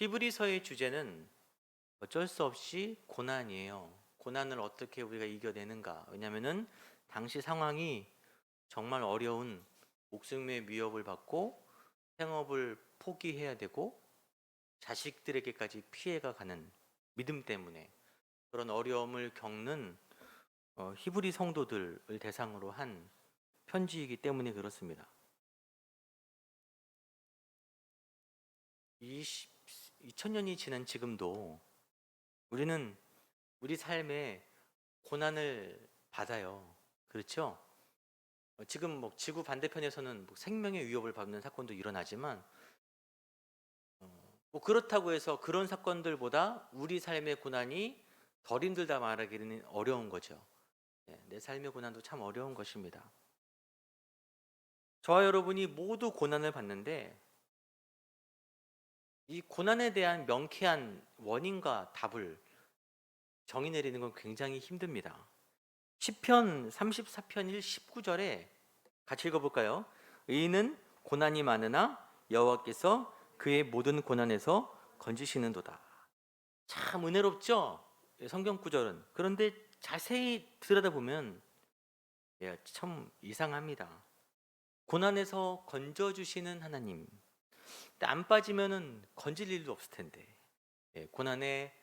히브리서의 주제는 어쩔 수 없이 고난이에요. 고난을 어떻게 우리가 이겨내는가? 왜냐하면은 당시 상황이 정말 어려운 목숨의 위협을 받고 생업을 포기해야 되고 자식들에게까지 피해가 가는 믿음 때문에 그런 어려움을 겪는 히브리 성도들을 대상으로 한 편지이기 때문에 그렇습니다. 2000년이 지난 지금도 우리는 우리 삶에 고난을 받아요. 그렇죠? 지금 뭐 지구 반대편에서는 뭐 생명의 위협을 받는 사건도 일어나지만 뭐 그렇다고 해서 그런 사건들보다 우리 삶의 고난이 덜 힘들다 말하기는 어려운 거죠. 내 삶의 고난도 참 어려운 것입니다. 저와 여러분이 모두 고난을 받는데 이 고난에 대한 명쾌한 원인과 답을 정의 내리는 건 굉장히 힘듭니다. 시편 34편 1 19절에 같이 읽어볼까요? 의인은 고난이 많으나 여호와께서 그의 모든 고난에서 건지시는도다. 참 은혜롭죠? 성경 구절은. 그런데 자세히 들여다보면 참 이상합니다. 고난에서 건져주시는 하나님. 근데 안 빠지면은 건질 일도 없을 텐데. 고난에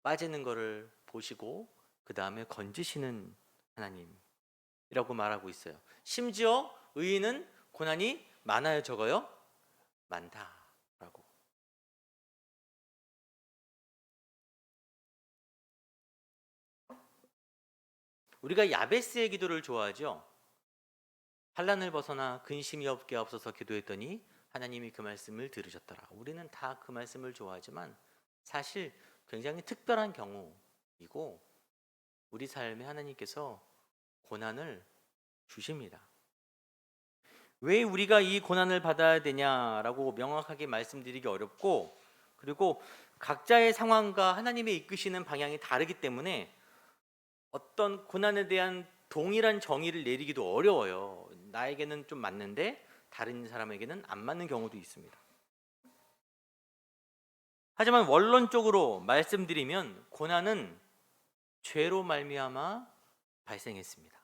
빠지는 거를 보시고 그 다음에 건지시는 하나님이라고 말하고 있어요. 심지어 의인은 고난이 많아요, 적어요? 많다라고. 우리가 야베스의 기도를 좋아하죠. 환난을 벗어나 근심이 없게 하옵소서 기도했더니 하나님이 그 말씀을 들으셨더라. 우리는 다 그 말씀을 좋아하지만 사실 굉장히 특별한 경우이고 우리 삶에 하나님께서 고난을 주십니다. 왜 우리가 이 고난을 받아야 되냐라고 명확하게 말씀드리기 어렵고, 그리고 각자의 상황과 하나님의 이끄시는 방향이 다르기 때문에 어떤 고난에 대한 동일한 정의를 내리기도 어려워요. 나에게는 좀 맞는데 다른 사람에게는 안 맞는 경우도 있습니다. 하지만 원론적으로 말씀드리면 고난은 죄로 말미암아 발생했습니다.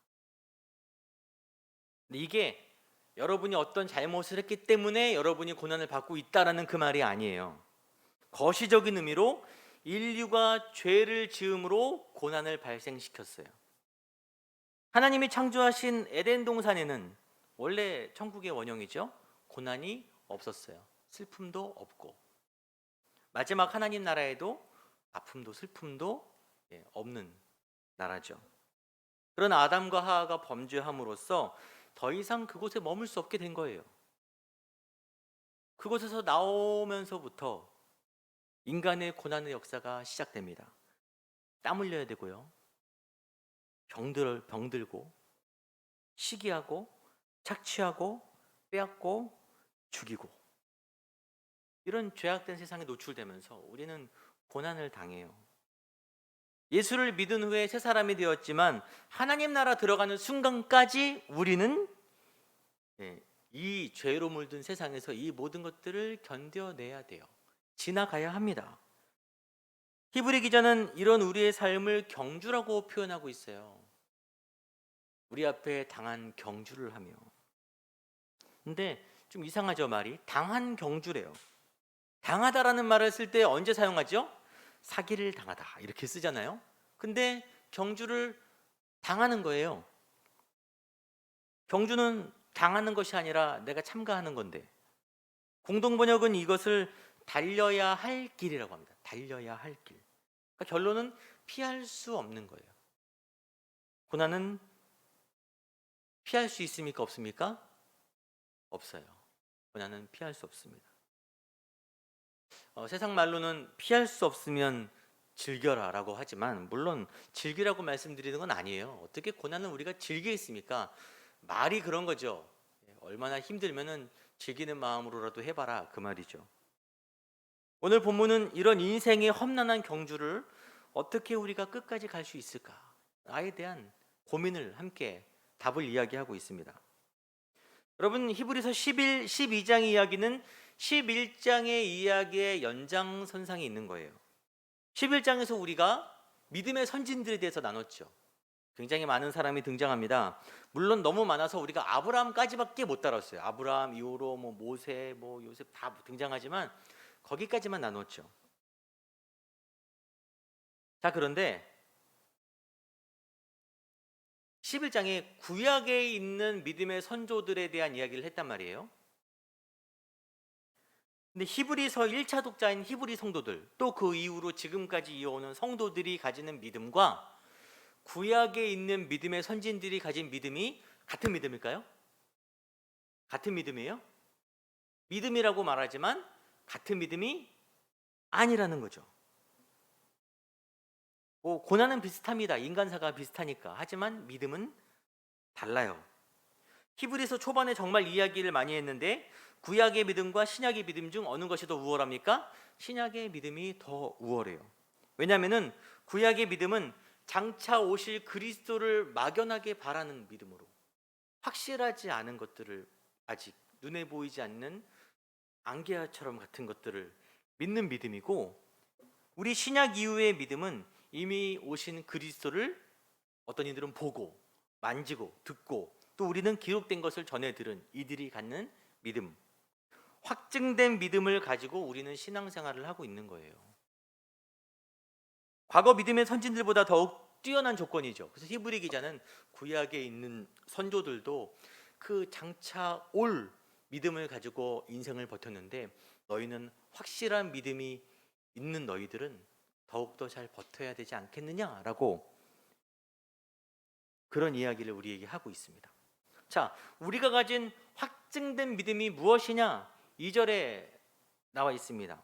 근데 이게 여러분이 어떤 잘못을 했기 때문에 여러분이 고난을 받고 있다라는 그 말이 아니에요. 거시적인 의미로 인류가 죄를 지음으로 고난을 발생시켰어요. 하나님이 창조하신 에덴 동산에는 원래 천국의 원형이죠. 고난이 없었어요. 슬픔도 없고. 마지막 하나님 나라에도 아픔도 슬픔도 없는 나라죠. 그런 아담과 하하가 범죄함으로써 더 이상 그곳에 머물 수 없게 된 거예요. 그곳에서 나오면서부터 인간의 고난의 역사가 시작됩니다. 땀 흘려야 되고요. 병들고 시기하고 착취하고 빼앗고 죽이고 이런 죄악된 세상에 노출되면서 우리는 고난을 당해요. 예수를 믿은 후에 새 사람이 되었지만 하나님 나라 들어가는 순간까지 우리는 이 죄로 물든 세상에서 이 모든 것들을 견뎌내야 돼요. 지나가야 합니다. 히브리 기자는 이런 우리의 삶을 경주라고 표현하고 있어요. 우리 앞에 당한 경주를 하며. 근데 좀 이상하죠, 말이? 당한 경주래요. 당하다라는 말을 쓸 때 언제 사용하죠? 사기를 당하다 이렇게 쓰잖아요. 근데 경주를 당하는 거예요. 경주는 당하는 것이 아니라 내가 참가하는 건데, 공동 번역은 이것을 달려야 할 길이라고 합니다. 달려야 할 길. 그러니까 결론은 피할 수 없는 거예요. 고난은 피할 수 있습니까? 없습니까? 없어요. 고난은 피할 수 없습니다. 세상 말로는 피할 수 없으면 즐겨라라고 하지만 물론 즐기라고 말씀드리는 건 아니에요. 어떻게 고난을 우리가 즐기겠습니까? 말이 그런 거죠. 얼마나 힘들면은 즐기는 마음으로라도 해봐라 그 말이죠. 오늘 본문은 이런 인생의 험난한 경주를 어떻게 우리가 끝까지 갈 수 있을까에 대한 고민을 함께 답을 이야기하고 있습니다. 여러분 히브리서 12장 이야기는 11장의 이야기의 연장선상에 있는 거예요. 11장에서 우리가 믿음의 선진들에 대해서 나눴죠. 굉장히 많은 사람이 등장합니다. 물론 너무 많아서 우리가 아브라함까지밖에 못 다뤘어요. 아브라함 이후로 모세, 요셉 다 등장하지만 거기까지만 나눴죠. 자, 그런데 11장에 구약에 있는 믿음의 선조들에 대한 이야기를 했단 말이에요. 근데 히브리서 1차 독자인 히브리 성도들, 또 그 이후로 지금까지 이어오는 성도들이 가지는 믿음과 구약에 있는 믿음의 선진들이 가진 믿음이 같은 믿음일까요? 같은 믿음이에요? 믿음이라고 말하지만 같은 믿음이 아니라는 거죠. 고난은 비슷합니다. 인간사가 비슷하니까. 하지만 믿음은 달라요. 히브리서 초반에 정말 이야기를 많이 했는데 구약의 믿음과 신약의 믿음 중 어느 것이 더 우월합니까? 신약의 믿음이 더 우월해요. 왜냐하면 구약의 믿음은 장차 오실 그리스도를 막연하게 바라는 믿음으로, 확실하지 않은 것들을, 아직 눈에 보이지 않는 안개처럼 같은 것들을 믿는 믿음이고, 우리 신약 이후의 믿음은 이미 오신 그리스도를 어떤 이들은 보고 만지고 듣고, 또 우리는 기록된 것을 전해 들은 이들이 갖는 믿음, 확증된 믿음을 가지고 우리는 신앙생활을 하고 있는 거예요. 과거 믿음의 선진들보다 더욱 뛰어난 조건이죠. 그래서 히브리 기자는 구약에 있는 선조들도 그 장차 올 믿음을 가지고 인생을 버텼는데, 너희는 확실한 믿음이 있는 너희들은 더욱더 잘 버텨야 되지 않겠느냐라고 그런 이야기를 우리에게 하고 있습니다. 자, 우리가 가진 확증된 믿음이 무엇이냐? 2절에 나와 있습니다.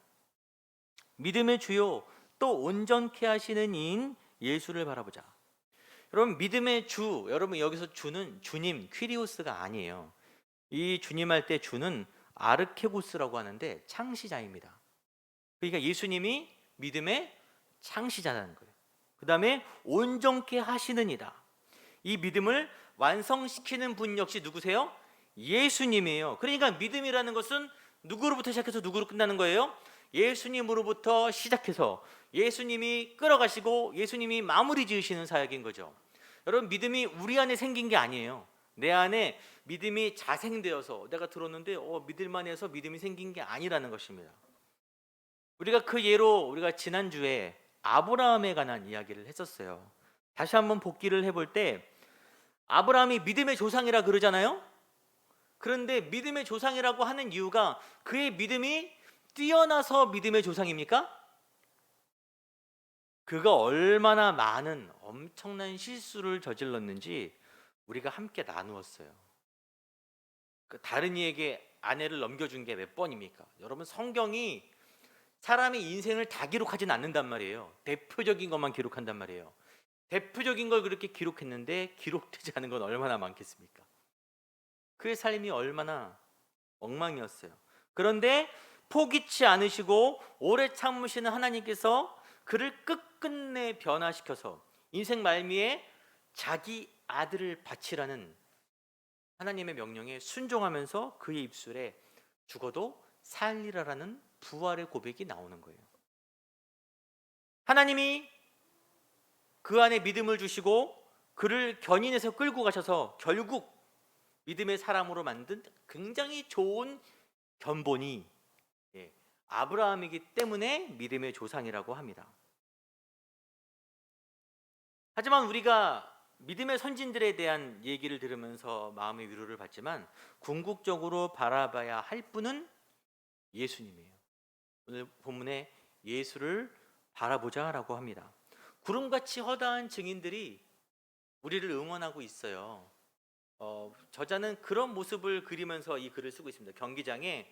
믿음의 주요 또 온전케 하시는 이인 예수를 바라보자. 여러분, 믿음의 주, 여러분 여기서 주는 주님 퀴리오스가 아니에요. 이 주님 할 때 주는 아르케고스라고 하는데 창시자입니다. 그러니까 예수님이 믿음의 창시자라는 거예요. 그 다음에 온전케 하시는 이다. 이 믿음을 완성시키는 분 역시 누구세요? 예수님이에요. 그러니까 믿음이라는 것은 누구로부터 시작해서 누구로 끝나는 거예요? 예수님으로부터 시작해서 예수님이 끌어가시고 예수님이 마무리 지으시는 사역인 거죠. 여러분, 믿음이 우리 안에 생긴 게 아니에요. 내 안에 믿음이 자생되어서 내가 들었는데 믿을만 해서 믿음이 생긴 게 아니라는 것입니다. 우리가 그 예로 우리가 지난주에 아브라함에 관한 이야기를 했었어요. 다시 한번 복기를 해볼 때 아브라함이 믿음의 조상이라 그러잖아요. 그런데 믿음의 조상이라고 하는 이유가 그의 믿음이 뛰어나서 믿음의 조상입니까? 그가 얼마나 많은 엄청난 실수를 저질렀는지 우리가 함께 나누었어요. 다른 이에게 아내를 넘겨준 게 몇 번입니까? 여러분, 성경이 사람의 인생을 다 기록하진 않는단 말이에요. 대표적인 것만 기록한단 말이에요. 대표적인 걸 그렇게 기록했는데 기록되지 않은 건 얼마나 많겠습니까? 그의 삶이 얼마나 엉망이었어요. 그런데 포기치 않으시고 오래 참으시는 하나님께서 그를 끝끝내 변화시켜서 인생 말미에 자기 아들을 바치라는 하나님의 명령에 순종하면서 그의 입술에 죽어도 살리라라는 부활의 고백이 나오는 거예요. 하나님이 그 안에 믿음을 주시고 그를 견인해서 끌고 가셔서 결국 믿음의 사람으로 만든 굉장히 좋은 견본이 아브라함이기 때문에 믿음의 조상이라고 합니다. 하지만 우리가 믿음의 선진들에 대한 얘기를 들으면서 마음의 위로를 받지만 궁극적으로 바라봐야 할 분은 예수님이에요. 오늘 본문에 예수를 바라보자라고 합니다. 구름같이 허다한 증인들이 우리를 응원하고 있어요. 저자는 그런 모습을 그리면서 이 글을 쓰고 있습니다. 경기장에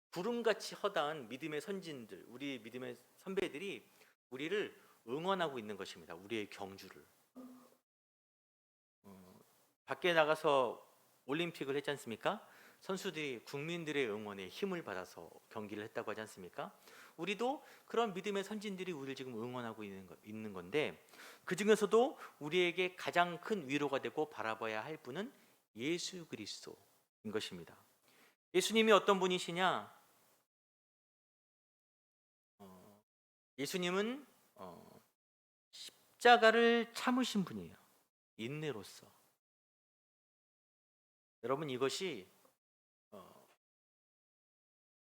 구름같이 허다한 믿음의 선진들, 우리 믿음의 선배들이 우리를 응원하고 있는 것입니다. 우리의 경주를. 밖에 나가서 올림픽을 했지 않습니까? 선수들이 국민들의 응원에 힘을 받아서 경기를 했다고 하지 않습니까? 우리도 그런 믿음의 선진들이 우리를 지금 응원하고 있는 건데, 그 중에서도 우리에게 가장 큰 위로가 되고 바라봐야 할 분은 예수 그리스도, 것입니다. 예수님이 어떤 분이시냐? 예수님은 십자가를 참으신 분이에요. 인내로서. 여러분, 이것이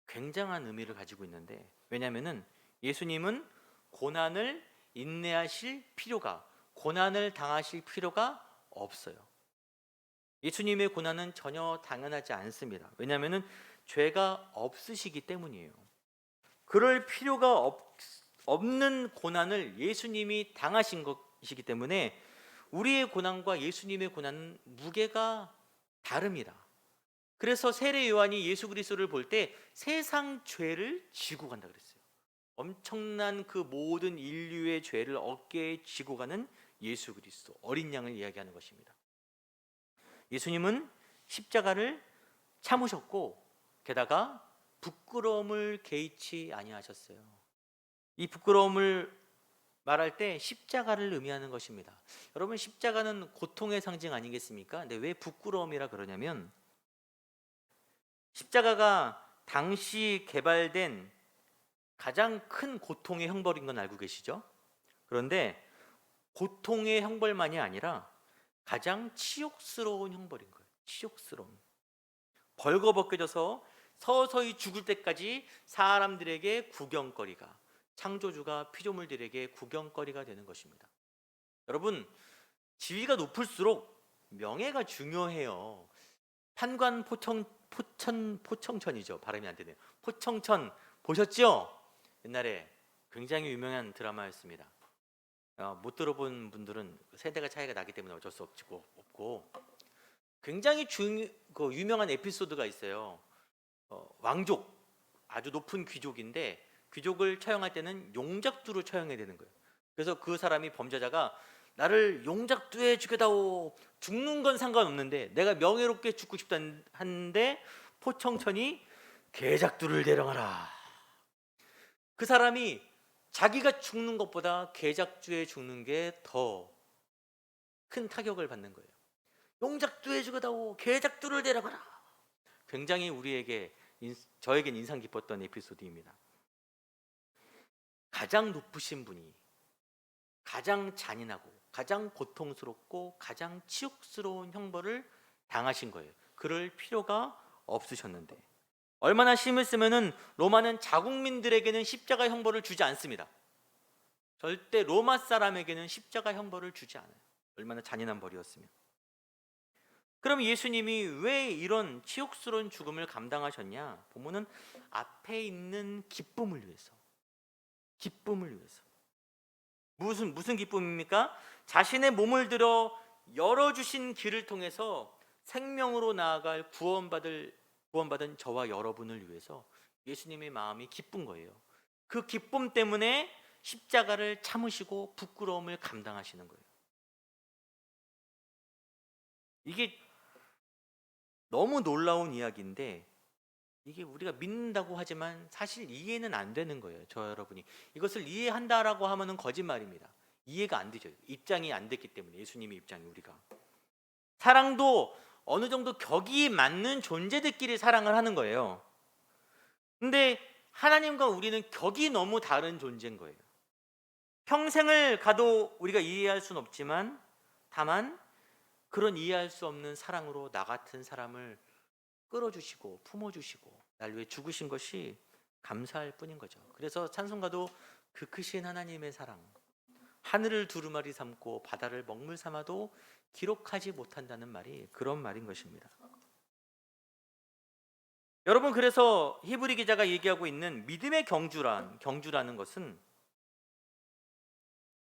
굉장한 의미를 가지고 있는데, 왜냐하면 예수님은 고난을 인내하실 필요가, 고난을 당하실 필요가 없어요. 예수님의 고난은 전혀 당연하지 않습니다. 왜냐하면 죄가 없으시기 때문이에요. 그럴 필요가 없는 고난을 예수님이 당하신 것이기 때문에 우리의 고난과 예수님의 고난은 무게가 다릅니다. 그래서 세례 요한이 예수 그리스도를 볼 때 세상 죄를 지고 간다 그랬어요. 엄청난 그 모든 인류의 죄를 어깨에 지고 가는 예수 그리스도, 어린 양을 이야기하는 것입니다. 예수님은 십자가를 참으셨고 게다가 부끄러움을 개의치 아니하셨어요. 이 부끄러움을 말할 때 십자가를 의미하는 것입니다. 여러분, 십자가는 고통의 상징 아니겠습니까? 근데 왜 부끄러움이라 그러냐면, 십자가가 당시 개발된 가장 큰 고통의 형벌인 건 알고 계시죠? 그런데 고통의 형벌만이 아니라 가장 치욕스러운 형벌인 거예요. 치욕스러운. 벌거벗겨져서 서서히 죽을 때까지 사람들에게 구경거리가, 창조주가 피조물들에게 구경거리가 되는 것입니다. 여러분, 지위가 높을수록 명예가 중요해요. 판관 포청천이죠. 발음이 안 되네요. 포청천 보셨죠? 옛날에 굉장히 유명한 드라마였습니다. 못 들어본 분들은 세대가 차이가 나기 때문에 어쩔 수 없고, 굉장히 유명한 에피소드가 있어요. 왕족, 아주 높은 귀족인데 귀족을 처형할 때는 용작두로 처형해야 되는 거예요. 그래서 그 사람이, 범죄자가 나를 용작두에 죽여다오, 죽는 건 상관없는데 내가 명예롭게 죽고 싶다 하는데 포청천이 계작두를 대령하라. 그 사람이 자기가 죽는 것보다 계작두에 죽는 게 더 큰 타격을 받는 거예요. 용작두에 죽여다오, 계작두를 데려가라. 굉장히 저에겐 인상 깊었던 에피소드입니다. 가장 높으신 분이 가장 잔인하고 가장 고통스럽고 가장 치욕스러운 형벌을 당하신 거예요. 그럴 필요가 없으셨는데, 얼마나 심했으면은 로마는 자국민들에게는 십자가 형벌을 주지 않습니다. 절대 로마 사람에게는 십자가 형벌을 주지 않아요. 얼마나 잔인한 벌이었으면. 그럼 예수님이 왜 이런 치욕스러운 죽음을 감당하셨냐? 보면은 앞에 있는 기쁨을 위해서. 기쁨을 위해서. 무슨 기쁨입니까? 자신의 몸을 들어 열어주신 길을 통해서 생명으로 나아갈 구원받은 저와 여러분을 위해서 예수님의 마음이 기쁜 거예요. 그 기쁨 때문에 십자가를 참으시고 부끄러움을 감당하시는 거예요. 이게 너무 놀라운 이야기인데, 이게 우리가 믿는다고 하지만 사실 이해는 안 되는 거예요. 저 여러분이 이것을 이해한다라고 하면은 거짓말입니다. 이해가 안 되죠. 입장이 안 됐기 때문에. 예수님의 입장이. 우리가 사랑도 어느 정도 격이 맞는 존재들끼리 사랑을 하는 거예요. 근데 하나님과 우리는 격이 너무 다른 존재인 거예요. 평생을 가도 우리가 이해할 수는 없지만, 다만 그런 이해할 수 없는 사랑으로 나 같은 사람을 끌어주시고 품어주시고 날 위해 죽으신 것이 감사할 뿐인 거죠. 그래서 찬송가도 그 크신 하나님의 사랑, 하늘을 두루마리 삼고 바다를 먹물 삼아도 기록하지 못한다는 말이 그런 말인 것입니다. 여러분, 그래서 히브리 기자가 얘기하고 있는 믿음의 경주라는 것은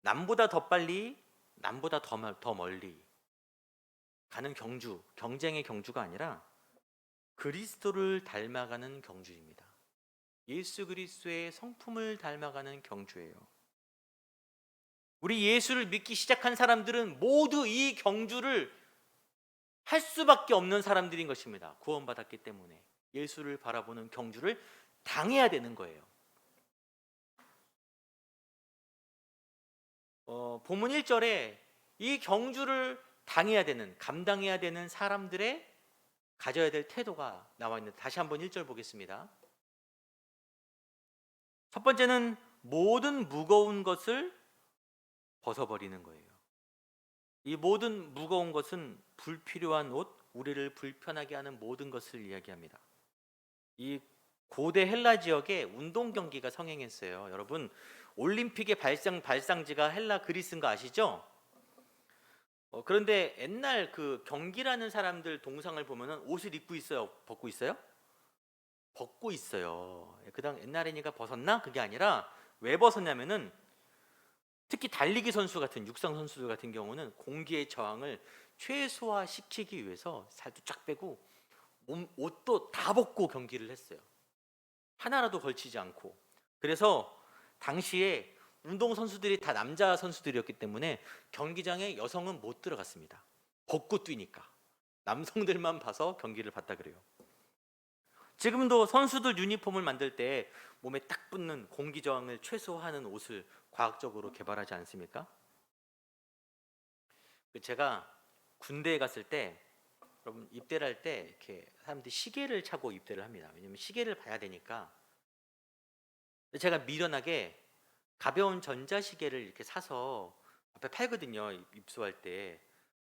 남보다 더 빨리, 남보다 더 멀리 가는 경주, 경쟁의 경주가 아니라 그리스도를 닮아가는 경주입니다. 예수 그리스도의 성품을 닮아가는 경주예요. 우리 예수를 믿기 시작한 사람들은 모두 이 경주를 할 수밖에 없는 사람들인 것입니다. 구원받았기 때문에 예수를 바라보는 경주를 당해야 되는 거예요. 본문 1절에 이 경주를 감당해야 되는 사람들의 가져야 될 태도가 나와 있는데 다시 한번 1절 보겠습니다. 첫 번째는 모든 무거운 것을 벗어버리는 거예요. 이 모든 무거운 것은 불필요한 옷, 우리를 불편하게 하는 모든 것을 이야기합니다. 이 고대 헬라 지역에 운동 경기가 성행했어요. 여러분, 올림픽의 발상지가 헬라 그리스인 거 아시죠? 그런데 옛날 그 경기라는 사람들 동상을 보면은 옷을 입고 있어요, 벗고 있어요? 벗고 있어요. 그당 옛날이니까 벗었나? 그게 아니라 왜 벗었냐면은 특히 달리기 선수 같은 육상 선수들 같은 경우는 공기의 저항을 최소화시키기 위해서 살도 쫙 빼고 옷도 다 벗고 경기를 했어요. 하나라도 걸치지 않고. 그래서 당시에 운동 선수들이 다 남자 선수들이었기 때문에 경기장에 여성은 못 들어갔습니다. 벗고 뛰니까. 남성들만 봐서 경기를 봤다 그래요. 지금도 선수들 유니폼을 만들 때 몸에 딱 붙는 공기 저항을 최소화하는 옷을 과학적으로 개발하지 않습니까? 제가 군대에 갔을 때, 여러분 입대를 할 때 이렇게 사람들이 시계를 차고 입대를 합니다. 왜냐면 시계를 봐야 되니까. 제가 미련하게 가벼운 전자시계를 이렇게 사서 앞에 팔거든요. 입소할 때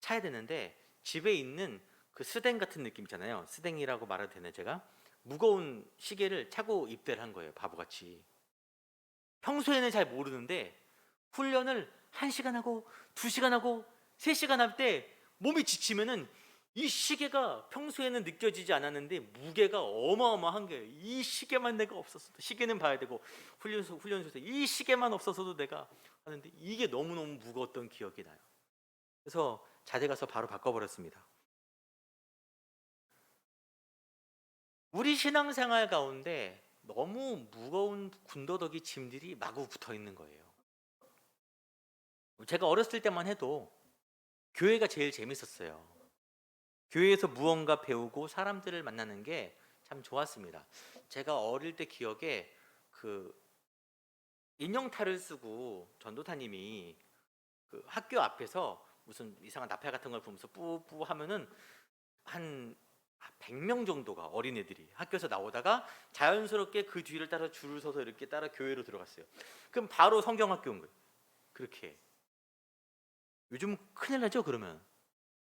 차야 되는데 집에 있는 그 스댕 같은 느낌 있잖아요. 스댕이라고 말해도 되나 제가? 무거운 시계를 차고 입대를 한 거예요. 바보같이. 평소에는 잘 모르는데 훈련을 1시간 하고 2시간 하고 3시간 할 때 몸이 지치면은 이 시계가 평소에는 느껴지지 않았는데 무게가 어마어마한 거예요. 이 시계만 내가 없었어도, 시계는 봐야 되고 훈련소에서 이 시계만 없었어도 내가 하는데 이게 너무너무 무거웠던 기억이 나요. 그래서 자대 가서 바로 바꿔버렸습니다. 우리 신앙생활 가운데 너무 무거운 군더더기 짐들이 마구 붙어 있는 거예요. 제가 어렸을 때만 해도 교회가 제일 재밌었어요. 교회에서 무언가 배우고 사람들을 만나는 게 참 좋았습니다. 제가 어릴 때 기억에 그 인형탈을 쓰고 전도사님이 그 학교 앞에서 무슨 이상한 나팔 같은 걸 보면서 뿌뿌 하면은 한 100명 정도가 어린애들이 학교에서 나오다가 자연스럽게 그 뒤를 따라 줄을 서서 이렇게 따라 교회로 들어갔어요. 그럼 바로 성경학교 온 거예요. 그렇게. 요즘 큰일 나죠, 그러면.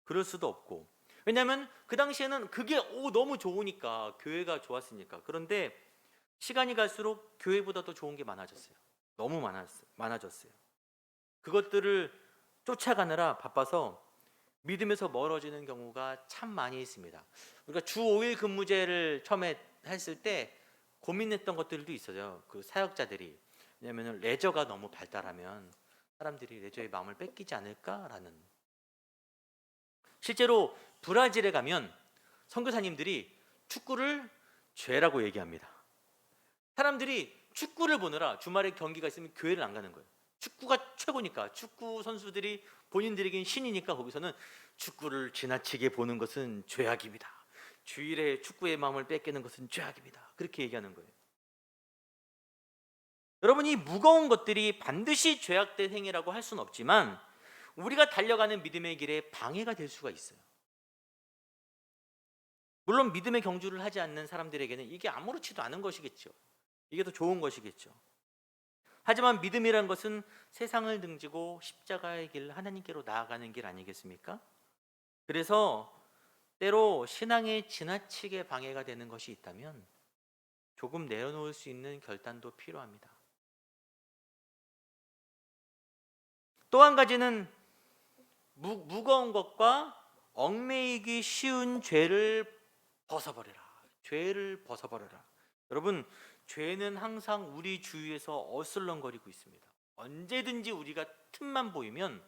그럴 수도 없고. 왜냐하면 그 당시에는 그게 너무 좋으니까, 교회가 좋았으니까. 그런데 시간이 갈수록 교회보다 더 좋은 게 많아졌어요. 너무 많아졌어요. 그것들을 쫓아가느라 바빠서 믿음에서 멀어지는 경우가 참 많이 있습니다. 우리가 주 5일 근무제를 처음에 했을 때 고민했던 것들도 있어요. 그 사역자들이. 왜냐하면 레저가 너무 발달하면 사람들이 레저의 마음을 뺏기지 않을까라는. 실제로 브라질에 가면 선교사님들이 축구를 죄라고 얘기합니다. 사람들이 축구를 보느라 주말에 경기가 있으면 교회를 안 가는 거예요. 축구가 최고니까, 축구 선수들이 본인들에겐 신이니까 거기서는 축구를 지나치게 보는 것은 죄악입니다. 주일에 축구의 마음을 뺏기는 것은 죄악입니다. 그렇게 얘기하는 거예요. 여러분, 이 무거운 것들이 반드시 죄악된 행위라고 할 수는 없지만 우리가 달려가는 믿음의 길에 방해가 될 수가 있어요. 물론 믿음의 경주를 하지 않는 사람들에게는 이게 아무렇지도 않은 것이겠죠. 이게 더 좋은 것이겠죠. 하지만 믿음이란 것은 세상을 등지고 십자가의 길, 하나님께로 나아가는 길 아니겠습니까? 그래서 때로 신앙에 지나치게 방해가 되는 것이 있다면 조금 내려놓을 수 있는 결단도 필요합니다. 또 한 가지는 무거운 것과 얽매이기 쉬운 죄를 벗어버려라. 죄를 벗어버려라. 여러분, 죄는 항상 우리 주위에서 어슬렁거리고 있습니다. 언제든지 우리가 틈만 보이면,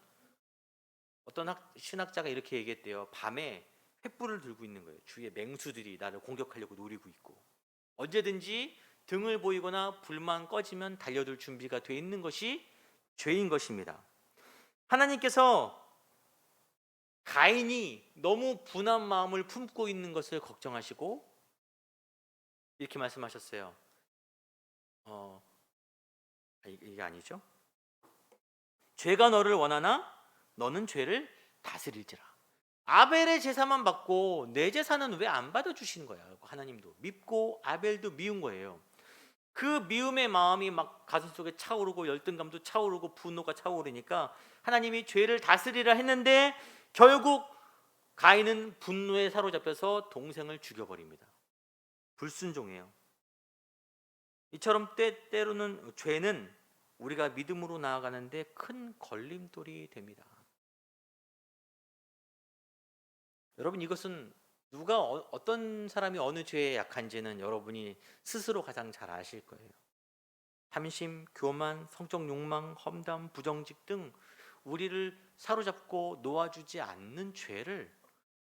어떤 신학자가 이렇게 얘기했대요. 밤에 횃불을 들고 있는 거예요. 주위에 맹수들이 나를 공격하려고 노리고 있고, 언제든지 등을 보이거나 불만 꺼지면 달려들 준비가 돼 있는 것이 죄인 것입니다. 하나님께서 가인이 너무 분한 마음을 품고 있는 것을 걱정하시고 이렇게 말씀하셨어요. 이게 아니죠. 죄가 너를 원하나 너는 죄를 다스릴지라. 아벨의 제사만 받고 내 제사는 왜 안 받아주시는 거야? 하나님도 밉고 아벨도 미운 거예요. 그 미움의 마음이 막 가슴속에 차오르고 열등감도 차오르고 분노가 차오르니까 하나님이 죄를 다스리라 했는데 결국 가인은 분노에 사로잡혀서 동생을 죽여버립니다. 불순종해요. 이처럼 때로는 죄는 우리가 믿음으로 나아가는데 큰 걸림돌이 됩니다. 여러분, 이것은 누가 어떤 사람이 어느 죄에 약한지는 여러분이 스스로 가장 잘 아실 거예요. 탐심, 교만, 성적 욕망, 험담, 부정직 등 우리를 사로잡고 놓아주지 않는 죄를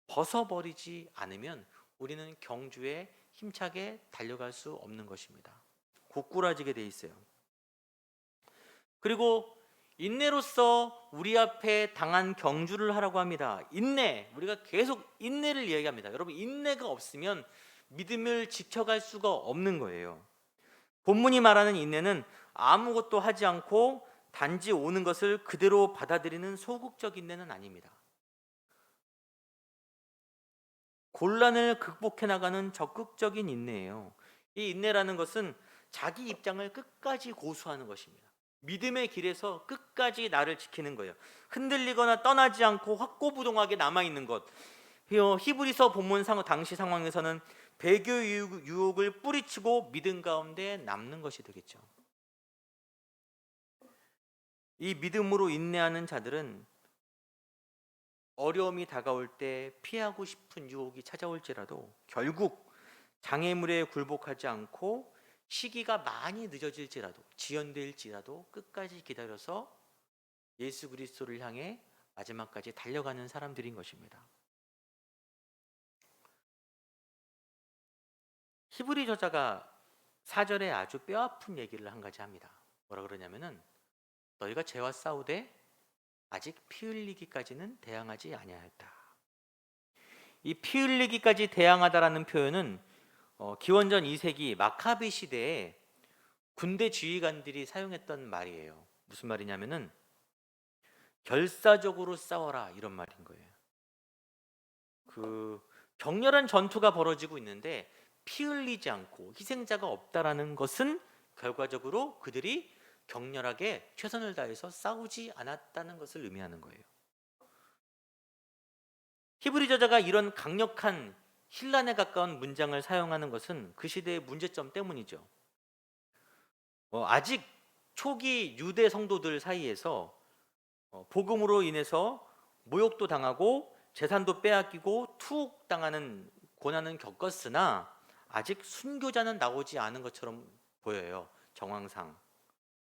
벗어버리지 않으면 우리는 경주에 힘차게 달려갈 수 없는 것입니다. 고꾸라지게 돼 있어요. 그리고 인내로서 우리 앞에 당한 경주를 하라고 합니다. 인내, 우리가 계속 인내를 이야기합니다. 여러분, 인내가 없으면 믿음을 지켜갈 수가 없는 거예요. 본문이 말하는 인내는 아무것도 하지 않고 단지 오는 것을 그대로 받아들이는 소극적 인내는 아닙니다. 곤란을 극복해 나가는 적극적인 인내예요. 이 인내라는 것은 자기 입장을 끝까지 고수하는 것입니다. 믿음의 길에서 끝까지 나를 지키는 거예요. 흔들리거나 떠나지 않고 확고부동하게 남아있는 것. 히브리서 본문 당시 상황에서는 배교 유혹을 뿌리치고 믿음 가운데 남는 것이 되겠죠. 이 믿음으로 인내하는 자들은 어려움이 다가올 때 피하고 싶은 유혹이 찾아올지라도 결국 장애물에 굴복하지 않고 시기가 많이 늦어질지라도 지연될지라도 끝까지 기다려서 예수 그리스도를 향해 마지막까지 달려가는 사람들인 것입니다. 히브리 저자가 4절에 아주 뼈아픈 얘기를 한 가지 합니다. 뭐라 그러냐면은 너희가 죄와 싸우되 아직 피 흘리기까지는 대항하지 아니하였다. 이 피 흘리기까지 대항하다라는 표현은 기원전 2세기 마카비 시대에 군대 지휘관들이 사용했던 말이에요. 무슨 말이냐면은 결사적으로 싸워라, 이런 말인 거예요. 그 격렬한 전투가 벌어지고 있는데 피 흘리지 않고 희생자가 없다라는 것은 결과적으로 그들이 격렬하게 최선을 다해서 싸우지 않았다는 것을 의미하는 거예요. 히브리 저자가 이런 강력한 신란에 가까운 문장을 사용하는 것은 그 시대의 문제점 때문이죠. 아직 초기 유대 성도들 사이에서 복음으로 인해서 모욕도 당하고 재산도 빼앗기고 투옥당하는 고난은 겪었으나 아직 순교자는 나오지 않은 것처럼 보여요, 정황상.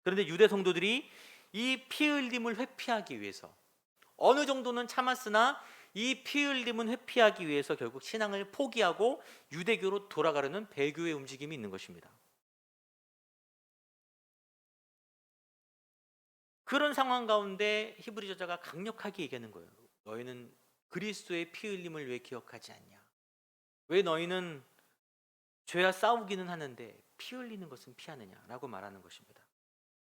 그런데 유대 성도들이 이 피 흘림을 회피하기 위해서 어느 정도는 참았으나 이 피 흘림은 회피하기 위해서 결국 신앙을 포기하고 유대교로 돌아가려는 배교의 움직임이 있는 것입니다. 그런 상황 가운데 히브리 저자가 강력하게 얘기하는 거예요. 너희는 그리스도의 피 흘림을 왜 기억하지 않냐? 왜 너희는 죄와 싸우기는 하는데 피 흘리는 것은 피하느냐라고 말하는 것입니다.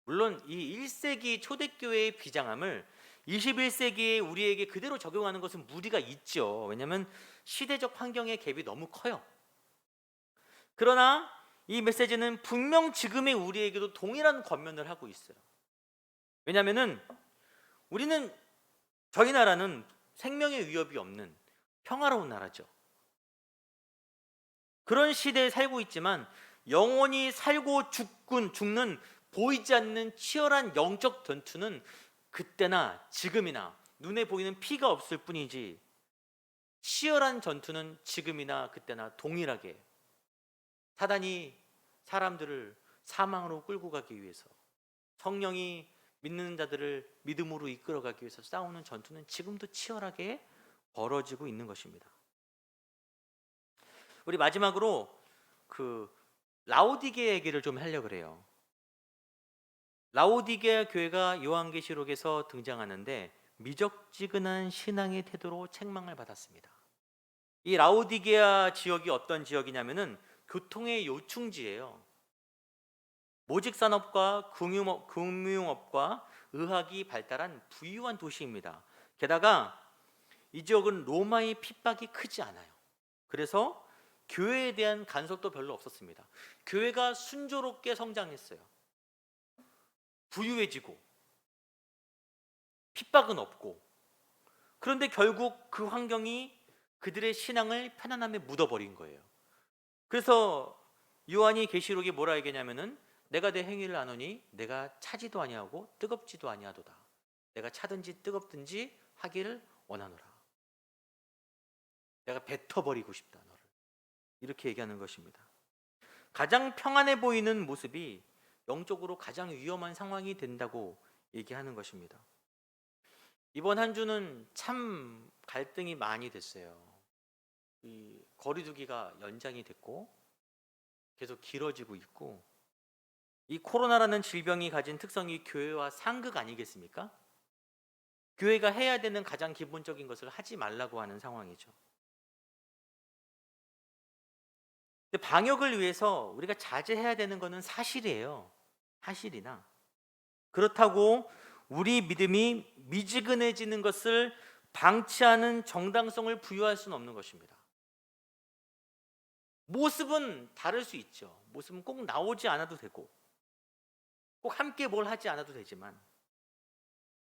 물론 이 1세기 초대교회의 비장함을 21세기에 우리에게 그대로 적용하는 것은 무리가 있죠. 왜냐하면 시대적 환경의 갭이 너무 커요. 그러나 이 메시지는 분명 지금의 우리에게도 동일한 권면을 하고 있어요. 왜냐하면 저희 나라는 생명의 위협이 없는 평화로운 나라죠. 그런 시대에 살고 있지만 영원히 살고 죽는 보이지 않는 치열한 영적 전투는 그때나 지금이나 눈에 보이는 피가 없을 뿐이지 치열한 전투는 지금이나 그때나 동일하게 사단이 사람들을 사망으로 끌고 가기 위해서, 성령이 믿는 자들을 믿음으로 이끌어가기 위해서 싸우는 전투는 지금도 치열하게 벌어지고 있는 것입니다. 우리 마지막으로 라오디게 얘기를 좀 하려고 그래요. 라오디게 교회가 요한계시록에서 등장하는데 미적지근한 신앙의 태도로 책망을 받았습니다. 이 라오디게아 지역이 어떤 지역이냐면은 교통의 요충지예요. 모직산업과 금융업과 의학이 발달한 부유한 도시입니다. 게다가 이 지역은 로마의 핍박이 크지 않아요. 그래서 교회에 대한 간섭도 별로 없었습니다. 교회가 순조롭게 성장했어요. 부유해지고 핍박은 없고. 그런데 결국 그 환경이 그들의 신앙을 편안함에 묻어버린 거예요. 그래서 요한이 계시록에 뭐라 얘기냐면은 내가 내 행위를 아노니 내가 차지도 아니하고 뜨겁지도 아니하도다. 내가 차든지 뜨겁든지 하기를 원하노라. 내가 뱉어버리고 싶다 너를. 이렇게 얘기하는 것입니다. 가장 평안해 보이는 모습이 영적으로 가장 위험한 상황이 된다고 얘기하는 것입니다. 이번 한 주는 참 갈등이 많이 됐어요. 이 거리두기가 연장이 됐고 계속 길어지고 있고, 이 코로나라는 질병이 가진 특성이 교회와 상극 아니겠습니까? 교회가 해야 되는 가장 기본적인 것을 하지 말라고 하는 상황이죠. 근데 방역을 위해서 우리가 자제해야 되는 것은 사실이에요. 사실이나 그렇다고 우리 믿음이 미지근해지는 것을 방치하는 정당성을 부여할 수는 없는 것입니다. 모습은 다를 수 있죠. 모습은 꼭 나오지 않아도 되고 꼭 함께 뭘 하지 않아도 되지만,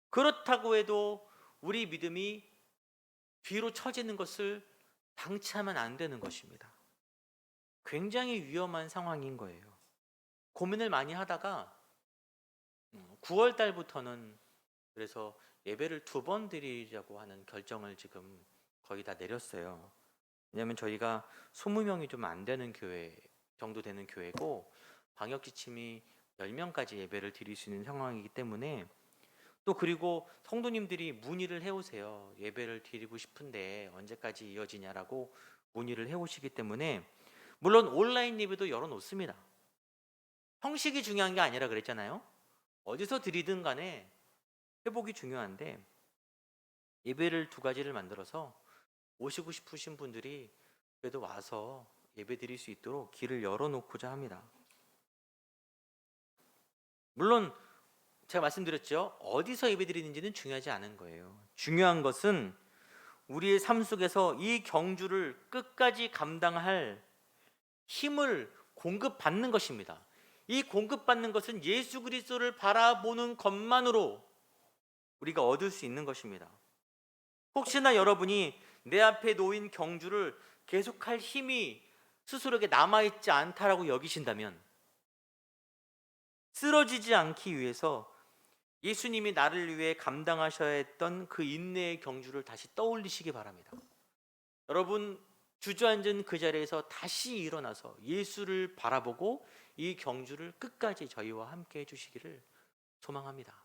그렇다고 해도 우리 믿음이 뒤로 처지는 것을 방치하면 안 되는 것입니다. 굉장히 위험한 상황인 거예요. 고민을 많이 하다가 9월 달부터는 그래서 예배를 2번 드리자고 하는 결정을 지금 거의 다 내렸어요. 왜냐하면 저희가 20명이 좀 안 되는 교회 정도 되는 교회고 방역 지침이 10명까지 예배를 드릴 수 있는 상황이기 때문에, 또 그리고 성도님들이 문의를 해오세요. 예배를 드리고 싶은데 언제까지 이어지냐라고 문의를 해오시기 때문에, 물론 온라인 예배도 열어놓습니다. 형식이 중요한 게 아니라 그랬잖아요. 어디서 드리든 간에 회복이 중요한데, 예배를 2가지를 만들어서 오시고 싶으신 분들이 그래도 와서 예배 드릴 수 있도록 길을 열어놓고자 합니다. 물론 제가 말씀드렸죠. 어디서 예배 드리는지는 중요하지 않은 거예요. 중요한 것은 우리의 삶 속에서 이 경주를 끝까지 감당할 힘을 공급받는 것입니다. 이 공급받는 것은 예수 그리스도를 바라보는 것만으로 우리가 얻을 수 있는 것입니다. 혹시나 여러분이 내 앞에 놓인 경주를 계속할 힘이 스스로에게 남아있지 않다라고 여기신다면, 쓰러지지 않기 위해서 예수님이 나를 위해 감당하셔야 했던 그 인내의 경주를 다시 떠올리시기 바랍니다. 여러분, 주저앉은 그 자리에서 다시 일어나서 예수를 바라보고 이 경주를 끝까지 저희와 함께 해주시기를 소망합니다.